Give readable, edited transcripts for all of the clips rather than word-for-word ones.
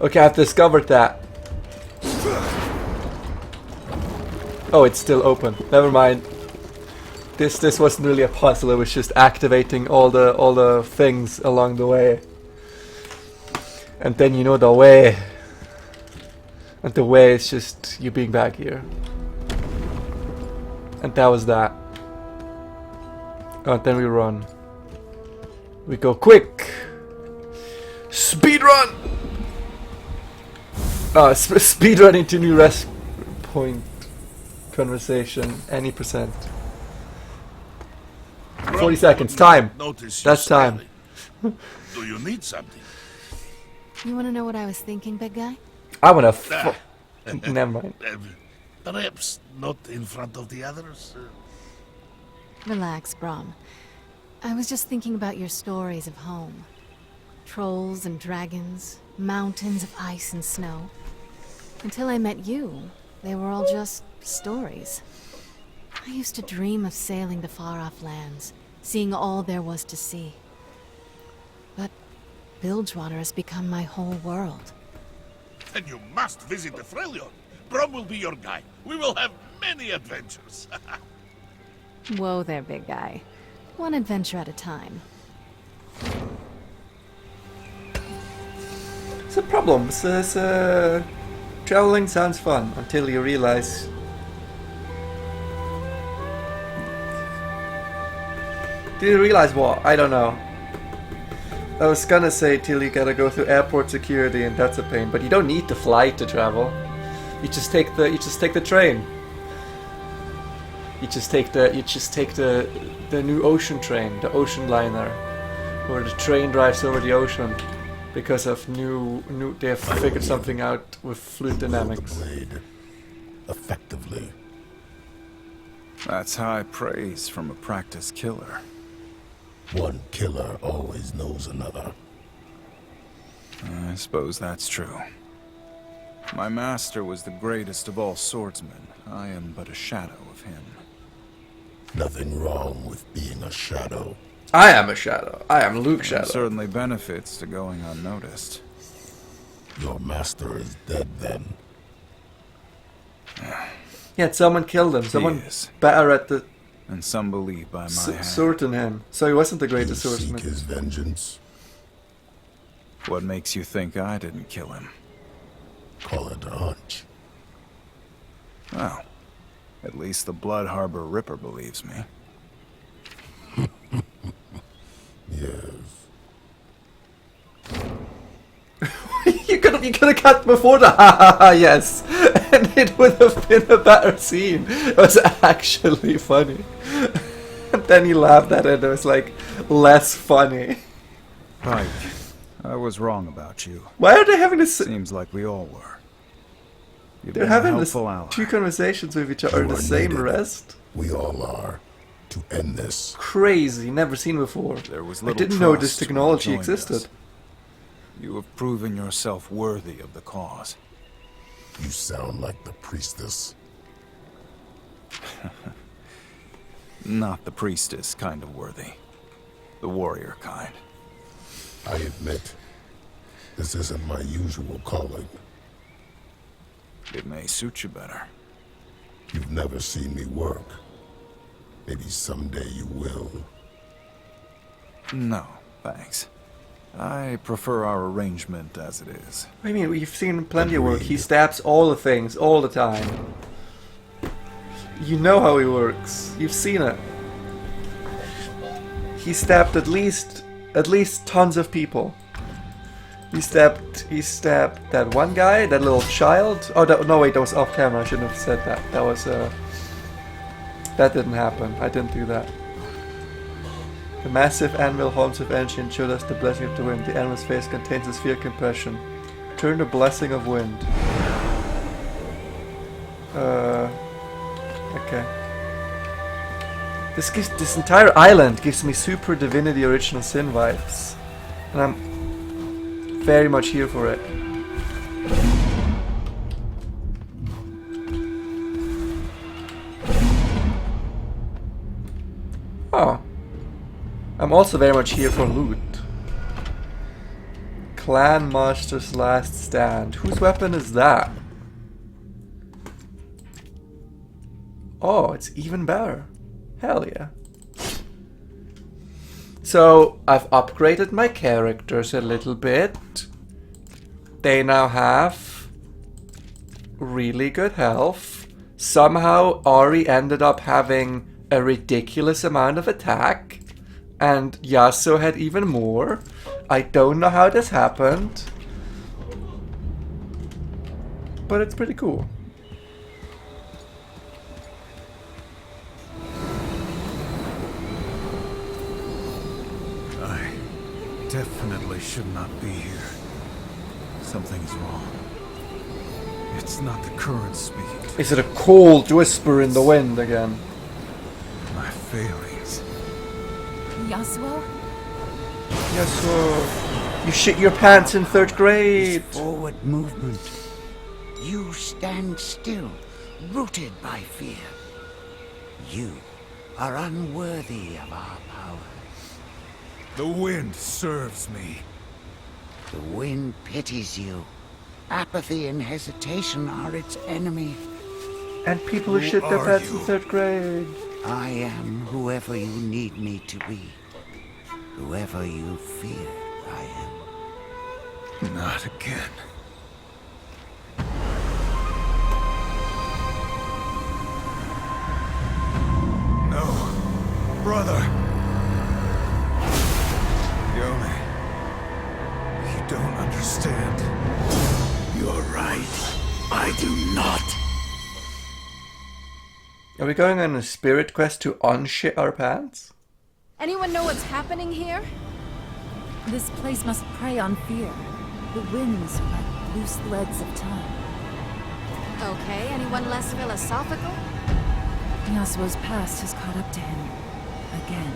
Okay, I've discovered that. Oh, it's still open. Never mind. This wasn't really a puzzle. It was just activating all the things along the way. And then you know the way. And the way is just you being back here. And that was that. Oh, then we run. We go quick. Speed run. Speed run into new rest point. Conversation. Any percent. 40 seconds. Time. That's time. Do you need something? You want to know what I was thinking, big guy? I wanna never mind. Perhaps not in front of the others. Relax, Brom. I was just thinking about your stories of home. Trolls and dragons, mountains of ice and snow. Until I met you, they were all just stories. I used to dream of sailing to far-off lands, seeing all there was to see. But Bilgewater has become my whole world. Then you must visit the Freljord. Brom will be your guide. We will have many adventures. Whoa there, big guy. One adventure at a time. It's a problem. Traveling sounds fun until you realize. Do you realize what? I don't know. I was gonna say till you gotta go through airport security and that's a pain, but you don't need to fly to travel. You just take the train. You just take the new ocean train, the ocean liner, where the train drives over the ocean because of they have figured something out with fluid dynamics. Blade. Effectively. That's high praise from a practiced killer. One killer always knows another. I suppose that's true. My master was the greatest of all swordsmen. I am but a shadow of him. Nothing wrong with being a shadow. I am a shadow. I am Luke There Shadow. are certainly benefits to going unnoticed. Your master is dead then. Yeah, someone killed him. Someone is. better at the And some believe by my hand. sword than him. So he wasn't the You greatest seek swordsman. his vengeance. What makes you think I didn't kill him? Call it a hunch. Well, at least the Blood Harbor Ripper believes me. Yes. you could have cut before the ha ha ha yes, and it would have been a better scene. It was actually funny. And then he laughed at it. It was like less funny. Pike, I was wrong about you. Why are they having this? Seems like we all were. You've They're been a having this helpful ally. two conversations with each other. You The are same needed. rest. We all are. To end this. Crazy. Never seen before. There was I little didn't know this trust when you technology joined existed. us. You have proven yourself worthy of the cause. You sound like the priestess. Not the priestess kind of worthy. The warrior kind. I admit, this isn't my usual calling. It may suit you better. You've never seen me work. Maybe someday you will. No, thanks. I prefer our arrangement as it is. I mean, we've seen plenty of work. He stabs all the things all the time. You know how he works. You've seen it. He stabbed at least tons of people. He stabbed that one guy, that little child. Oh no, wait, that was off camera. I shouldn't have said that. That was that didn't happen. I didn't do that. The massive anvil haunts with energy and showed us the blessing of the wind. The animal's face contains a sphere of compression. Turn the blessing of wind. Okay. This entire island gives me Super Divinity Original Sin vibes, and I'm very much here for it. Oh. I'm also very much here for loot. Clan Master's Last Stand. Whose weapon is that? Oh, it's even better. Hell yeah. So, I've upgraded my characters a little bit. They now have really good health. Somehow, Ari ended up having a ridiculous amount of attack. And Yasuo had even more. I don't know how this happened. But it's pretty cool. I definitely should not be here. Something's wrong. It's not the current speaking. Is it a cold whisper in the wind again? My failings. Yasuo? Yasuo, you shit your pants in 3rd grade. Forward movement. You stand still, rooted by fear. You are unworthy of our power. The wind serves me. The wind pities you. Apathy and hesitation are its enemy. And people who Who shit their are pants in you? 3rd grade. I am whoever you need me to be. Whoever you fear I am. Not again. No, brother. Yone, you don't understand. You're right. I do not. Are we going on a spirit quest to unshit our pants? Anyone know what's happening here? This place must prey on fear. The winds are like loose threads of time. Okay, anyone less philosophical? Yasuo's past has caught up to him. Again.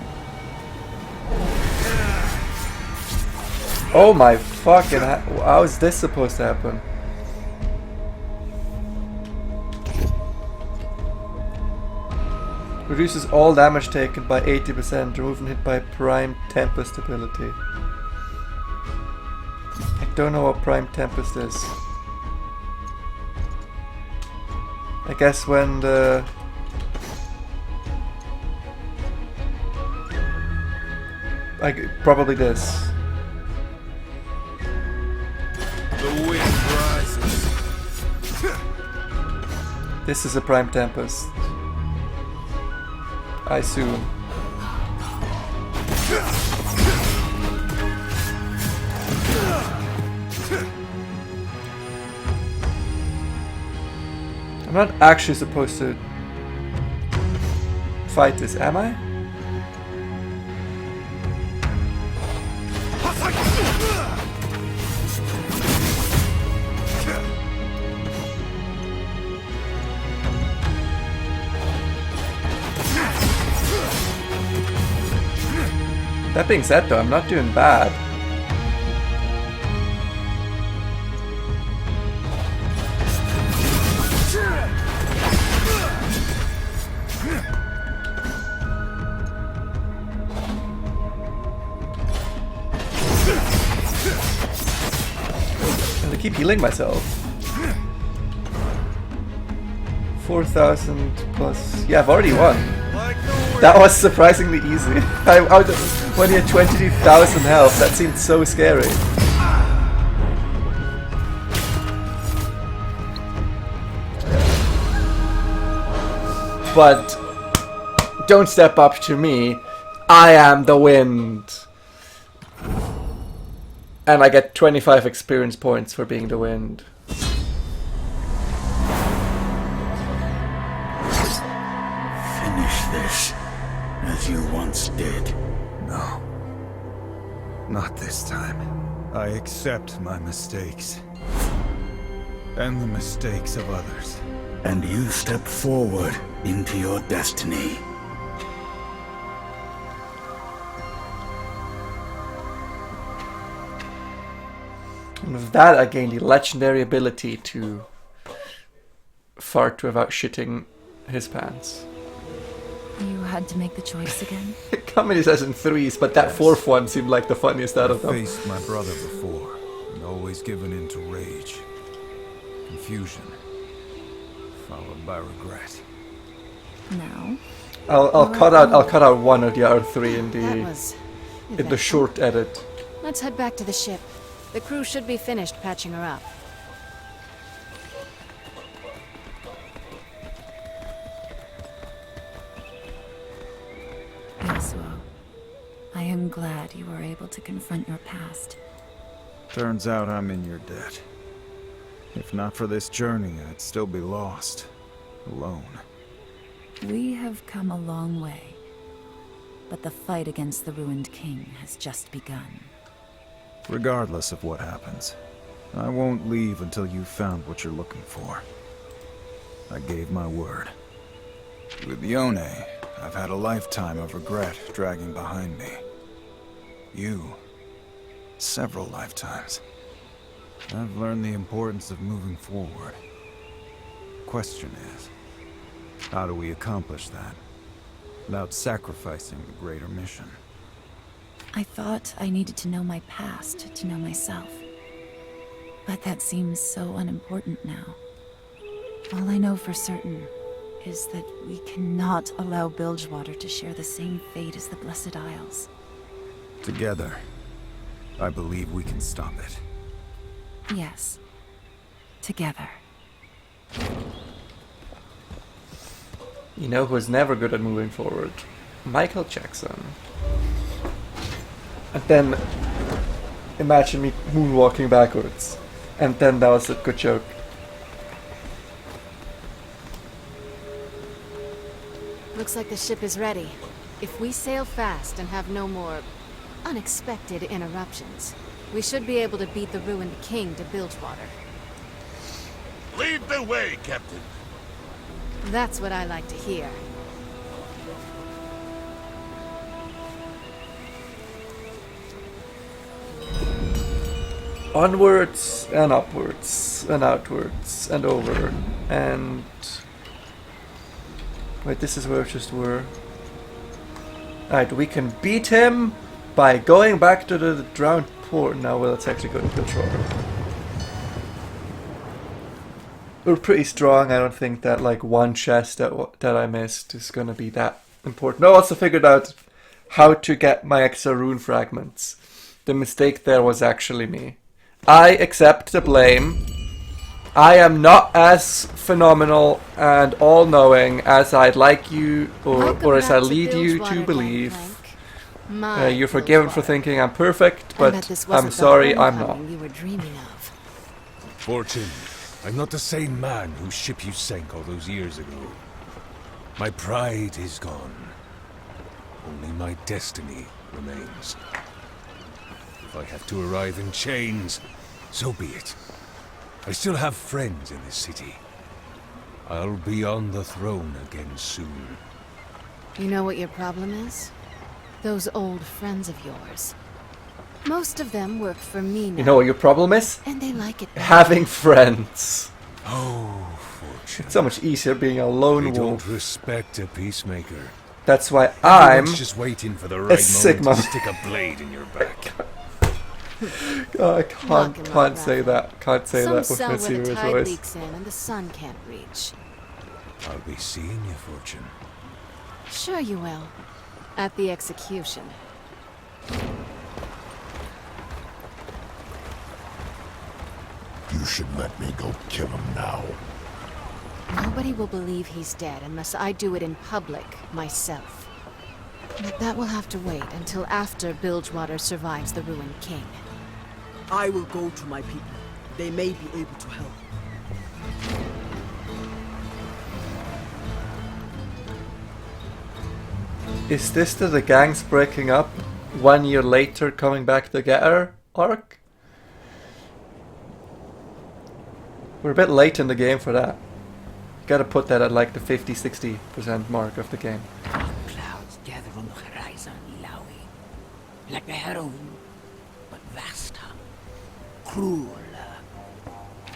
Oh my fucking... How is this supposed to happen? Reduces all damage taken by 80%, removing hit by Prime Tempest ability. I don't know what Prime Tempest is. I guess when the... probably this. The wind rises. This is a Prime Tempest. I assume. I'm not actually supposed to fight this, am I? That being said though, I'm not doing bad. And I keep healing myself. 4,000 plus... Yeah, I've already won. That was surprisingly easy. I was when you had 22,000 health, that seemed so scary. But don't step up to me. I am the wind. And I get 25 experience points for being the wind. Finish this, as you once did. No. Not this time. I accept my mistakes. And the mistakes of others. And you step forward into your destiny. And with that I gained the legendary ability to fart without shitting his pants. You had to make the choice again? Comedy says in threes, but that fourth one seemed like the funniest out of them. Faced my brother before. and always given in to rage, confusion, followed by regret. Now, I'll cut out one of the other three in That the was short edit. Let's head back to the ship. The crew should be finished patching her up. Yasuo, I am glad you were able to confront your past. Turns out I'm in your debt. If not for this journey, I'd still be lost, alone. We have come a long way, but the fight against the ruined king has just begun. Regardless of what happens, I won't leave until you've found what you're looking for. I gave my word. With Yone, I've had a lifetime of regret dragging behind me. You, several lifetimes. I've learned the importance of moving forward. Question is, how do we accomplish that without sacrificing the greater mission? I thought I needed to know my past to know myself. But that seems so unimportant now. All I know for certain is that we cannot allow Bilgewater to share the same fate as the Blessed Isles. Together, I believe we can stop it. Yes. Together. You know who's never good at moving forward? Michael Jackson. And then imagine me moonwalking backwards. And then that was a good joke. Looks like the ship is ready. If we sail fast and have no more unexpected interruptions, we should be able to beat the ruined king to Bilgewater. Lead the way, Captain. That's what I like to hear. Onwards and upwards and outwards and over and... Wait, this is where we just were. Alright, we can beat him by going back to the drowned port. Now, well, let's actually go to Bilgewater. We're pretty strong. I don't think that like one chest that I missed is gonna be that important. I also figured out how to get my extra rune fragments. The mistake there was actually me. I accept the blame. I am not as phenomenal and all-knowing as I'd like you, or as I lead you to believe. You're forgiven for thinking I'm perfect, but I'm sorry, I'm not. You were dreaming of. Fortune, I'm not the same man whose ship you sank all those years ago. My pride is gone. Only my destiny remains. If I have to arrive in chains, so be it. I still have friends in this city. I'll be on the throne again soon. You know what your problem is? Those old friends of yours. Most of them work for me now. You know what your problem is? And they like it. Having friends. Oh, Fortune. It's so much easier being a lone They wolf. don't respect a peacemaker. That's why I'm Everyone's just waiting for the right moment Sigma. to stick a blade in your back. Oh, I can't say that. Can't say Some that with cell my where the serious tide voice. leaks in and the sun can't reach. I'll be seeing you, Fortune. Sure you will. At the execution. You should let me go kill him now. Nobody will believe he's dead unless I do it in public, myself. But that will have to wait until after Bilgewater survives the ruined king. I will go to my people. They may be able to help. Is this the gangs breaking up 1 year later coming back together arc? We're a bit late in the game for that. Gotta put that at like the 50-60% mark of the game. Clouds gather on the horizon, Ilawi. Like the heroine, but vaster. Crueler.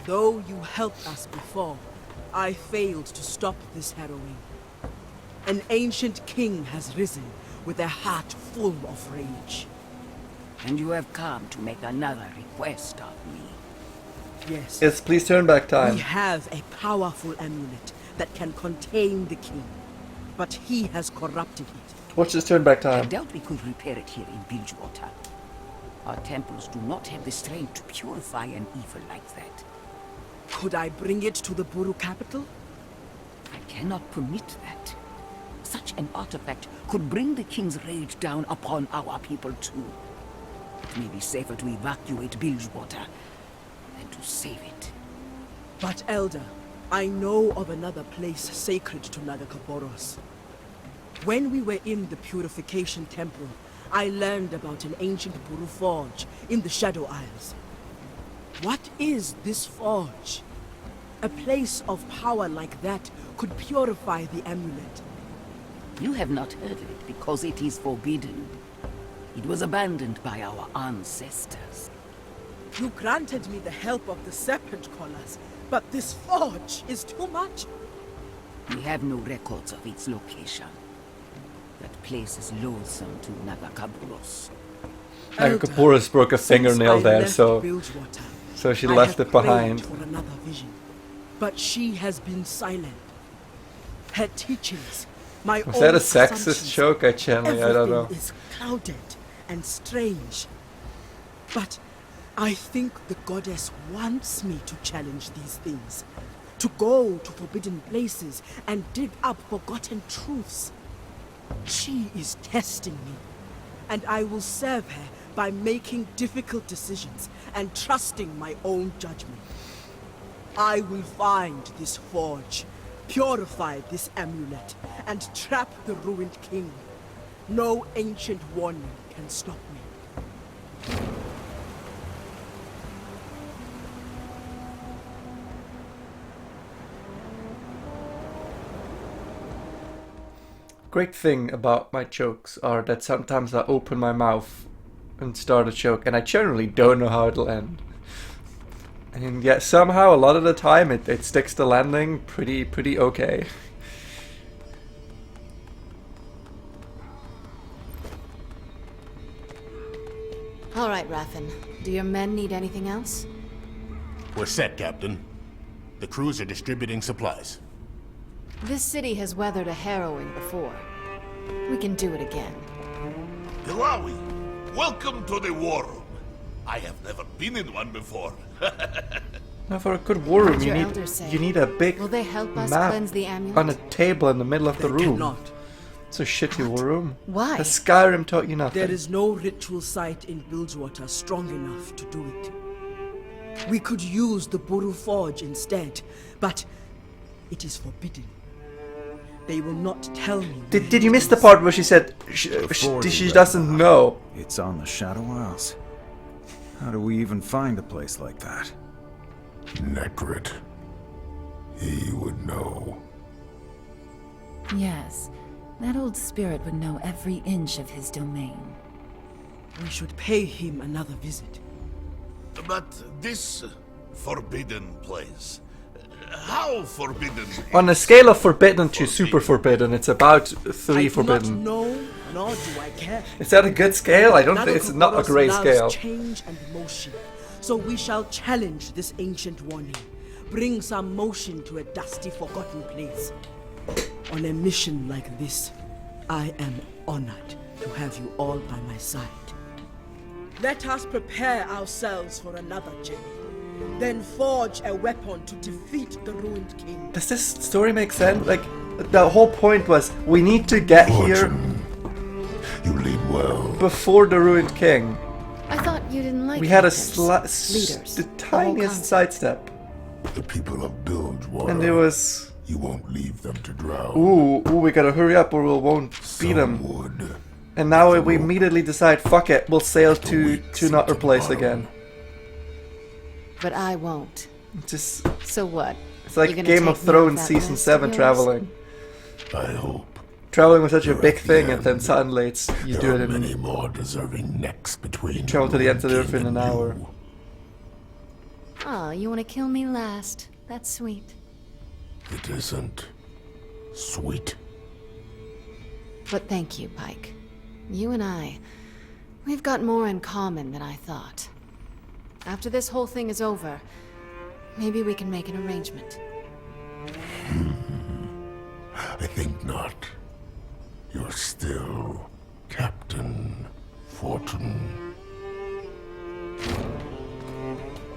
Though you helped us before, I failed to stop this harrowing. An ancient king has risen with a heart full of rage. And you have come to make another request of me. Yes. Yes, please turn back time. We have a powerful amulet that can contain the king, but he has corrupted it. Watch this turn back I time. doubt we could repair it here in Bilgewater. Our temples do not have the strength to purify an evil like that. Could I bring it to the Buru capital? I cannot permit that. Such an artifact could bring the king's rage down upon our people too. It may be safer to evacuate Bilgewater than to save it. But Elder, I know of another place sacred to Nagakaboros. When we were in the Purification Temple, I learned about an ancient Buru forge in the Shadow Isles. What is this forge? A place of power like that could purify the amulet. You have not heard of it because it is forbidden. It was abandoned by our ancestors. You granted me the help of the Serpent Collars, but this forge is too much. We have no records of its location. That place is loathsome to Nagakaboros. Nagakaboros broke a fingernail there, so she left it behind. For another vision, but she has been silent. Her teachings, my Was own that a sexist assumptions, joke? I don't know. everything is clouded and strange. But I think the goddess wants me to challenge these things, to go to forbidden places and dig up forgotten truths. She is testing me, and I will serve her by making difficult decisions and trusting my own judgment. I will find this forge, purify this amulet, and trap the ruined king. No ancient warning can stop me. Great thing about my jokes are that sometimes I open my mouth and start a joke, and I generally don't know how it'll end. And yet somehow a lot of the time it sticks to landing pretty okay. All right, Raffen. Do your men need anything else? We're set, Captain. The crews are distributing supplies. This city has weathered a harrowing before. We can do it again. Ilawi, welcome to the war room. I have never been in one before. Now for a good war room What'd you your elders say? need a big Will they help us map cleanse the amulet? on a table in the middle of the They room. cannot. It's a shitty war room. Why? The Skyrim taught you nothing. There is no ritual site in Bilgewater strong enough to do it. We could use the Buru Forge instead, but it is forbidden. They will not tell me. Did you miss the part where she said she doesn't know? It's on the Shadow Isles. How do we even find a place like that? Necrit. He would know. Yes, that old spirit would know every inch of his domain. We should pay him another visit. But this forbidden place, how forbidden? On a scale of forbidden to super forbidden, it's about 3 I do forbidden. not know, nor do I care. Is that a good scale? I don't think it's not a great Nagakaboros scale. loves change and motion, so we shall challenge this ancient warning. Bring some motion to a dusty, forgotten place. On a mission like this, I am honored to have you all by my side. Let us prepare ourselves for another journey, then forge a weapon to defeat the ruined king. Does this story make sense? Like, the whole point was we need to get here Fortune, you lead well. before the ruined king. I thought you didn't like We had a leaders. the tiniest sidestep, The people of Bilgewater. and it was You won't leave them to drown. ooh, we gotta hurry up or we won't beat them. Some would. And now we immediately decide, fuck it, we'll sail to another place again. But I won't. Just So what? it's like You gonna Game of take me off Thrones that season list 7 of yours? traveling. I hope. Traveling was such a You're big at the thing, and then end. suddenly it's you do There it are many in more deserving necks between travel to the ends of the Ruined earth in King an and hour. you. Oh, you want to kill me last? That's sweet. It isn't sweet. But thank you, Pike. You and I, we've got more in common than I thought. After this whole thing is over, maybe we can make an arrangement. I think not. You're still Captain Fortune.